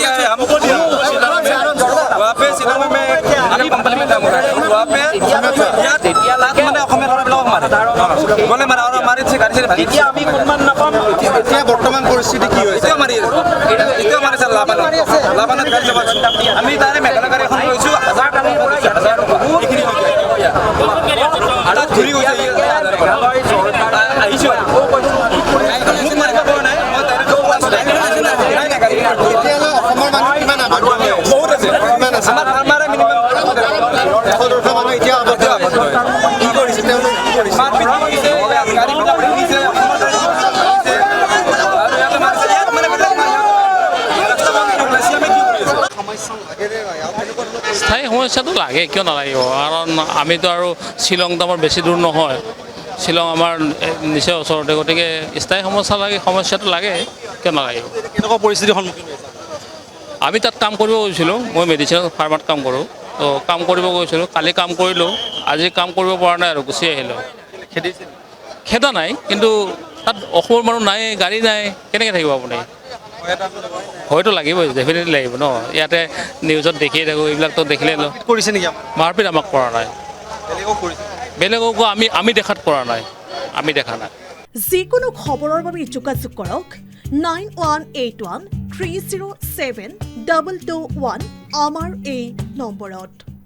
गया है हमको वहाँ पे शिलंग में अनिल कंपनी में काम कर रहा है वहाँ पे लाख मैंने অসমীয়া ল'ৰাবিলাকক মাৰে গ'লে মাৰে আৰু মাৰি গাড়ী চাৰি ভাঙি এতিয়া আমি কোনমান নাপাম এতিয়া বৰ্তমান পৰিস্থিতি কি হৈছে এতিয়া মাৰিছে লাভানত গাড়ী যাব আমি তাৰে মেঘালয় গাড়ী এখন লৈছোঁ 1000 টাকাৰ পৰা 1000 এইখিনি ঘূৰি গৈছে আহিছোঁ মোক মাৰিব পৰা নাই মই ডাইৰেক্ট অসমৰ মানুহ কিমান বহুত আছে আমাৰ ফাৰ্মাৰে মিনিমাম এতিয়া কি কৰিছে তেওঁলোকে কি কৰিছে মাৰপিট কৰিছে গাড়ীবিলাক ভাঙিছে স্থায়ী সমস্যাটো লাগে কিয় নালাগিব কাৰণ আমিতো আৰু শ্বিলংটো আমাৰ বেছি দূৰ নহয় শ্বিলং আমাৰ নিচেই ওচৰতে গতিকে স্থায়ী সমস্যাটো লাগে কিয় নালাগিব কেনেকুৱা পৰিস্থিতিৰ সন্মুখীন হৈছে আমি তাত কাম কৰিব গৈছিলোঁ মই মেডিচিন ফাৰ্মাত কাম কৰোঁ তো কাম কৰিব গৈছিলোঁ কালি কাম কৰিলোঁ আজি কাম কৰিব পৰা নাই আৰু গুচি আহিলোঁ খেদা নাই কিন্তু তাত অসমৰ মানুহ নাই গাড়ী নাই কেনেকৈ থাকিব আপুনি হয়তো লাগিবই ডেফিনেটলি লাগিব ন ইয়াতে নিউজত দেখিয়ে থাকোঁ এইবিলাকতো দেখিলে কৰিছে নেকি মাৰপিট আমাক কৰা নাই বেলেগকো আমি দেখাত কৰা নাই আমি দেখা নাই যিকোনো খবৰৰ বাবে যোগাযোগ কৰক 9181 307 221 আমাৰ এই নম্বৰত।